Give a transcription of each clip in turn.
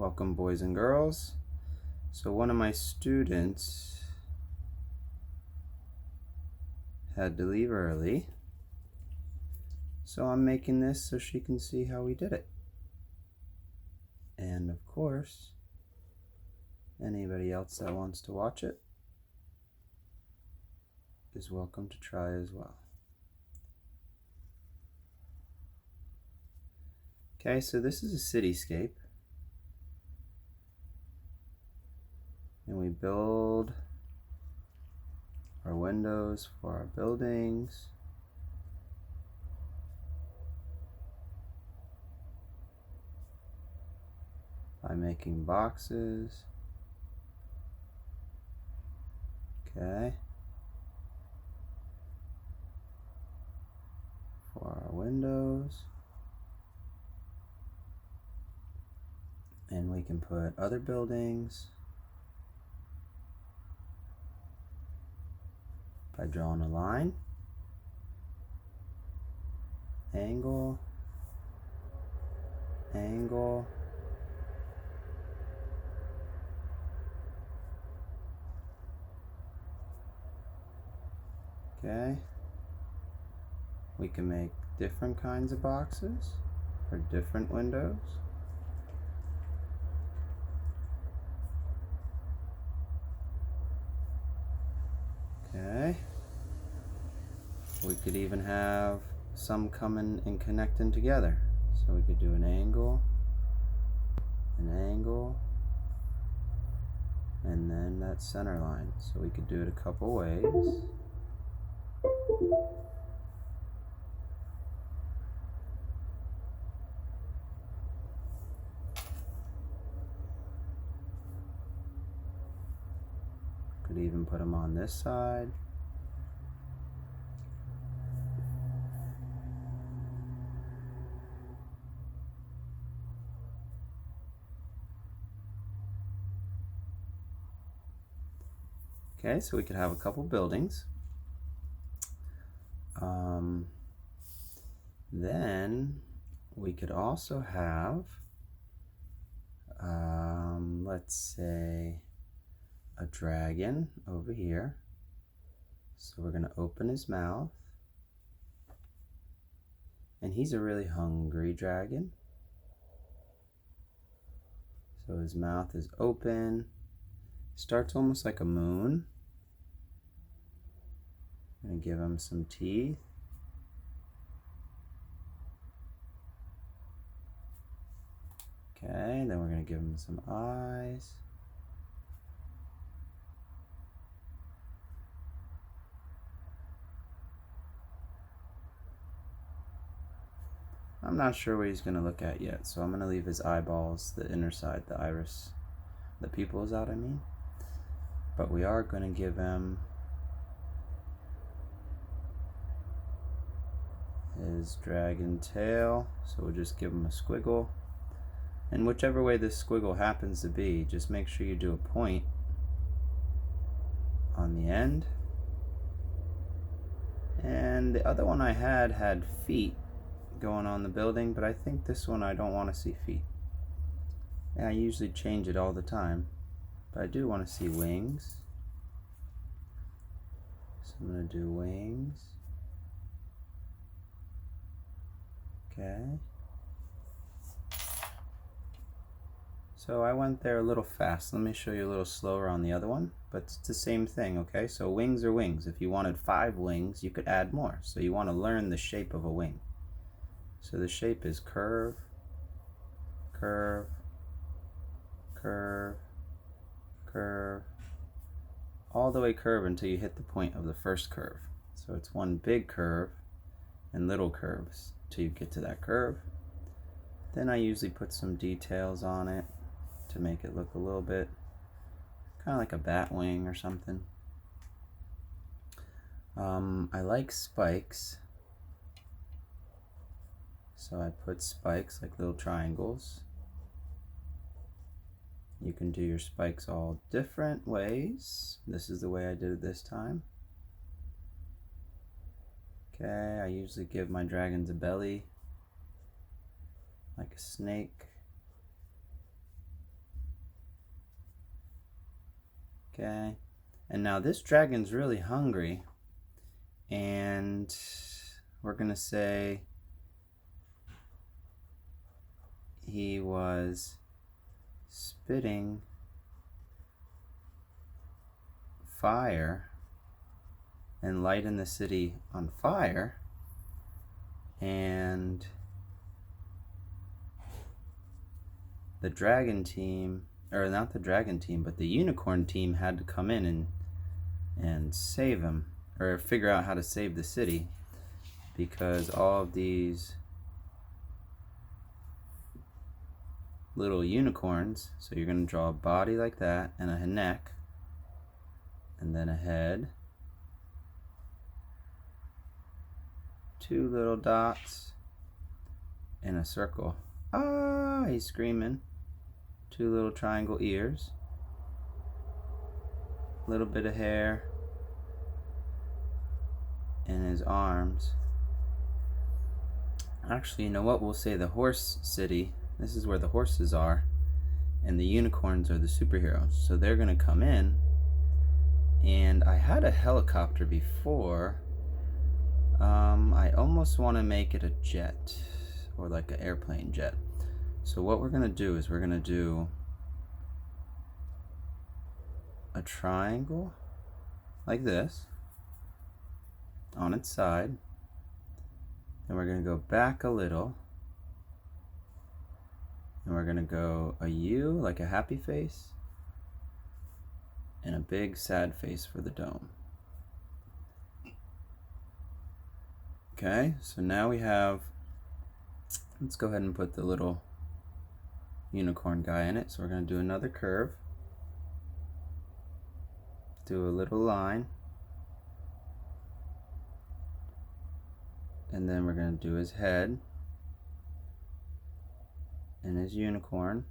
Welcome, boys and girls. So one of my students had to leave early, so I'm making this so she can see how we did it. And of course, anybody else that wants to watch it is welcome to try as well. Okay, so this is a cityscape. And we build our windows for our buildings. By making boxes. Okay. For our windows. And we can put other buildings by drawing a line, angle, angle, okay. We can make different kinds of boxes for different windows. Okay. We could even have some coming and connecting together. So we could do an angle, and then that center line. So we could do it a couple ways. Could even put them on this side. Okay, so we could have a couple buildings. Then we could also have, let's say, a dragon over here. So we're going to open his mouth. And he's a really hungry dragon. So his mouth is open. Starts almost like a moon. I'm going to give him some teeth. Okay, then we're going to give him some eyes. I'm not sure what he's going to look at yet, so I'm going to leave his eyeballs, the inner side, the iris, the pupils out, I mean. But we are going to give him his dragon tail, so we'll just give him a squiggle. And whichever way this squiggle happens to be, just make sure you do a point on the end. And the other one I had feet going on the building, but I think this one I don't want to see feet. Yeah, I usually change it all the time, but I do want to see wings. So I'm going to do wings. Okay. So I went there a little fast. Let me show you a little slower on the other one, but it's the same thing, okay? So wings are wings. If you wanted 5 wings, you could add more. So you want to learn the shape of a wing. So the shape is curve, curve, curve, curve, all the way curve until you hit the point of the first curve. So it's one big curve and little curves till you get to that curve. Then I usually put some details on it to make it look a little bit kind of like a bat wing or something. I like spikes, so I put spikes like little triangles. You can do your spikes all different ways. This is the way I did it this time. Okay, I usually give my dragons a belly like a snake. Okay, and now this dragon's really hungry, and we're gonna say he was spitting fire and lighting the city on fire, and the dragon team, or not the dragon team, but the unicorn team had to come in and save him, or figure out how to save the city, because all of these little unicorns, so you're going to draw a body like that, and a neck, and then a head, two little dots, and a circle. Ah, he's screaming. Two little triangle ears, a little bit of hair, and his arms. Actually, you know what? We'll say the horse city. This is where the horses are, and the unicorns are the superheroes. So they're gonna come in, and I had a helicopter before. I almost want to make it a jet, or like an airplane jet. So what we're gonna do is we're gonna do a triangle like this on its side, and we're gonna go back a little, and we're gonna go a U like a happy face, and a big sad face for the dome. Okay, so now we have, let's go ahead and put the little unicorn guy in it. So we're going to do another curve, do a little line, and then we're going to do his head and his unicorn,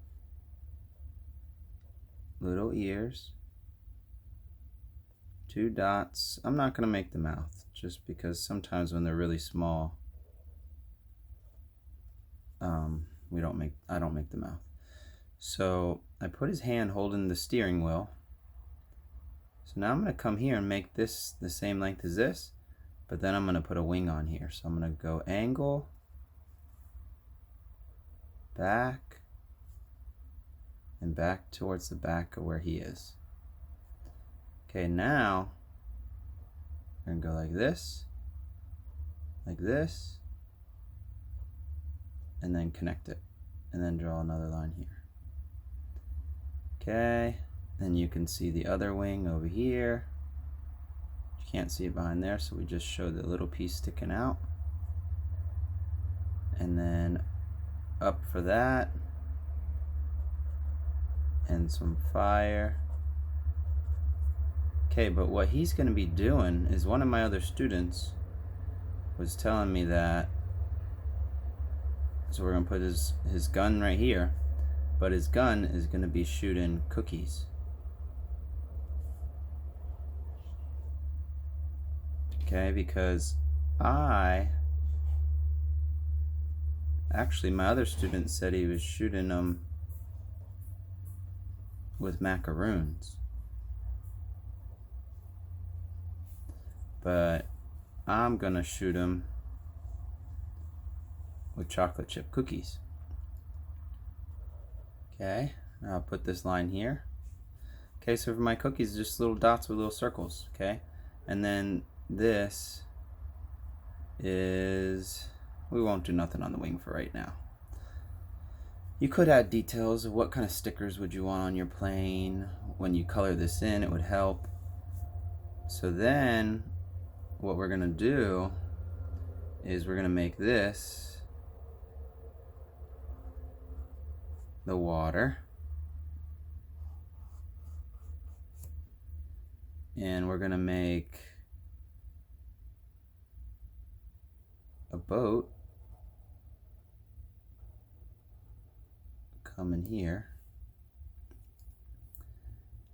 little ears, two dots. I'm not going to make the mouth, just because sometimes when they're really small, I don't make the mouth. So I put his hand holding the steering wheel. So now I'm going to come here and make this the same length as this, but then I'm going to put a wing on here. So I'm going to go angle, back, and back towards the back of where he is. Okay, now we're going to go like this, and then connect it, and then draw another line here. Okay, then you can see the other wing over here. You can't see it behind there, so we just show the little piece sticking out. And then up for that, and some fire. Okay, but what he's going to be doing is, one of my other students was telling me that, so we're going to put his gun right here, but his gun is going to be shooting cookies. Okay, because actually my other student said he was shooting them with macaroons, but I'm gonna shoot him with chocolate chip cookies. Okay, now I'll put this line here. Okay, so for my cookies, just little dots with little circles. Okay, and then this is, we won't do nothing on the wing for right now. You could add details of what kind of stickers would you want on your plane. When you color this in, it would help. So then what we're gonna do is we're gonna make this the water, and we're gonna make a boat come in here,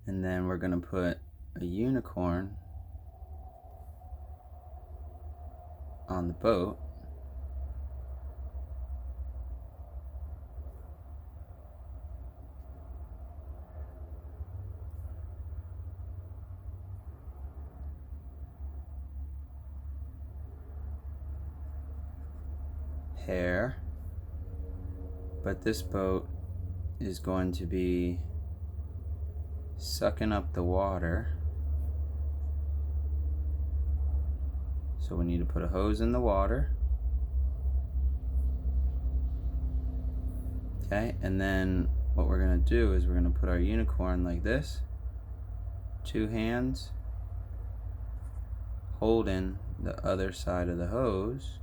and then we're gonna put a unicorn on the boat, pair, but this boat is going to be sucking up the water. So we need to put a hose in the water. Okay, and then what we're going to do is we're going to put our unicorn like this. 2 hands holding the other side of the hose.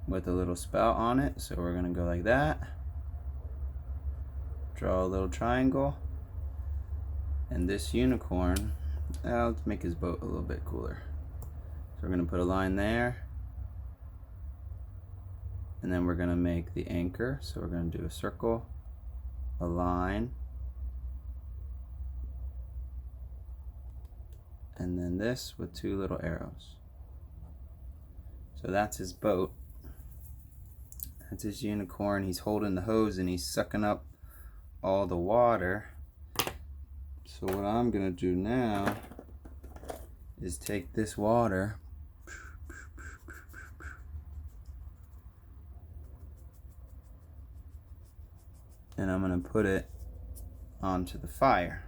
With a little spout on it. So we're going to go like that. Draw a little triangle. And this unicorn, let's make his boat a little bit cooler. So we're going to put a line there. And then we're going to make the anchor. So we're going to do a circle, a line, and then this with 2 little arrows. So that's his boat. That's his unicorn. He's holding the hose and he's sucking up all the water. So what I'm going to do now is take this water and I'm going to put it onto the fire.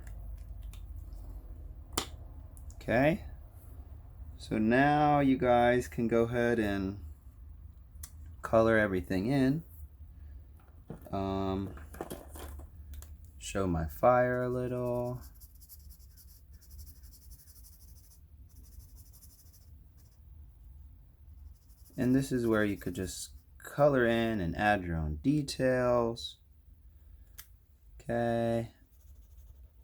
Okay, so now you guys can go ahead and color everything in. Show my fire a little. And this is where you could just color in and add your own details. Okay,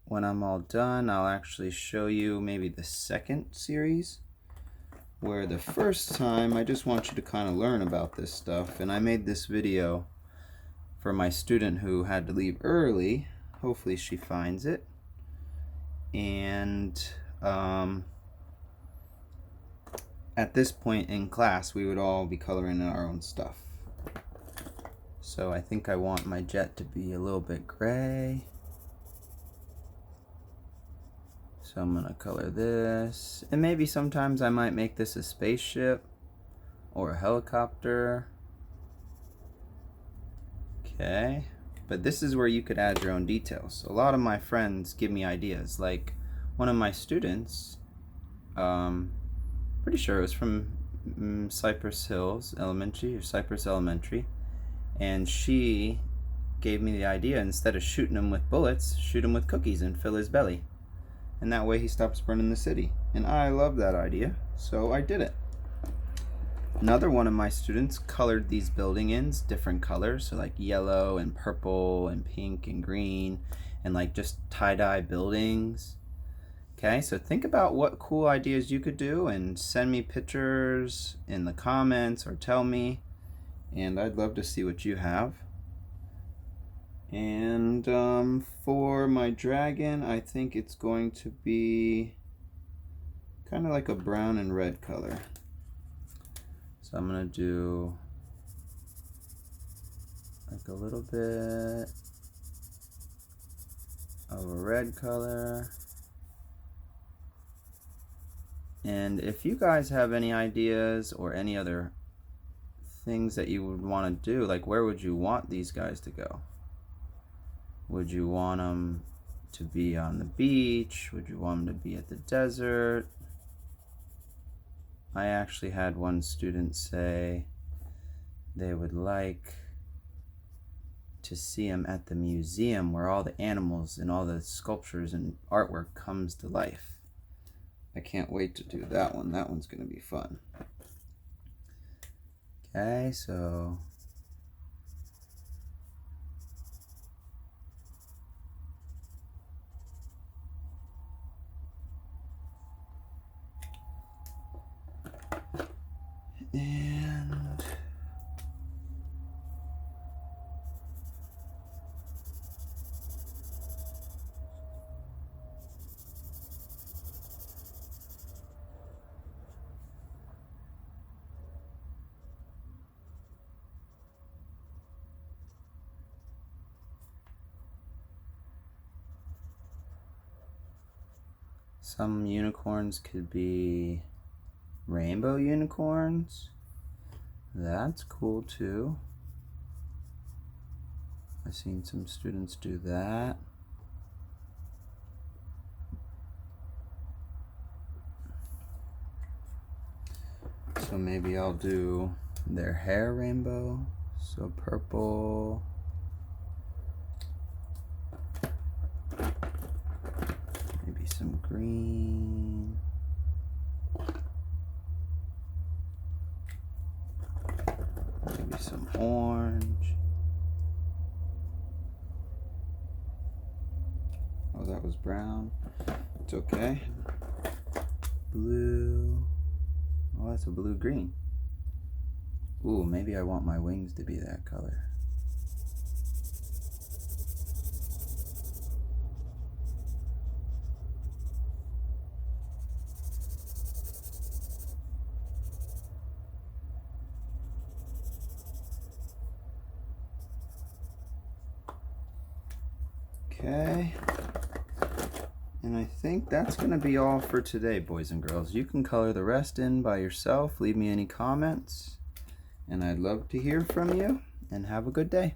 when I'm all done, I'll actually show you maybe the second series, where the first time I just want you to kind of learn about this stuff. And I made this video for my student who had to leave early. Hopefully she finds it. And at this point in class, we would all be coloring in our own stuff. So I think I want my jet to be a little bit gray. So I'm gonna color this. And maybe sometimes I might make this a spaceship or a helicopter. Okay, but this is where you could add your own details. A lot of my friends give me ideas. Like one of my students, pretty sure it was from Cypress Hills Elementary or Cypress Elementary, and she gave me the idea, instead of shooting him with bullets, shoot him with cookies and fill his belly. And that way he stops burning the city. And I love that idea, so I did it. Another one of my students colored these building ends different colors, so like yellow and purple and pink and green, and like just tie-dye buildings. Okay, so think about what cool ideas you could do and send me pictures in the comments or tell me, and I'd love to see what you have. And for my dragon, I think it's going to be kind of like a brown and red color. So I'm going to do like a little bit of a red color. And if you guys have any ideas or any other things that you would want to do, like where would you want these guys to go? Would you want them to be on the beach? Would you want them to be at the desert? I actually had one student say they would like to see them at the museum where all the animals and all the sculptures and artwork comes to life. I can't wait to do that one. That one's going to be fun. Okay, so and some unicorns could be Rainbow unicorns. That's cool too. I've seen some students do that. So maybe I'll do their hair rainbow. So purple. Maybe some green. Maybe some orange. Oh, that was brown. It's okay. Blue. Oh, that's a blue-green. Ooh, maybe I want my wings to be that color. Okay. And I think that's going to be all for today, boys and girls. You can color the rest in by yourself. Leave me any comments. And I'd love to hear from you. And have a good day.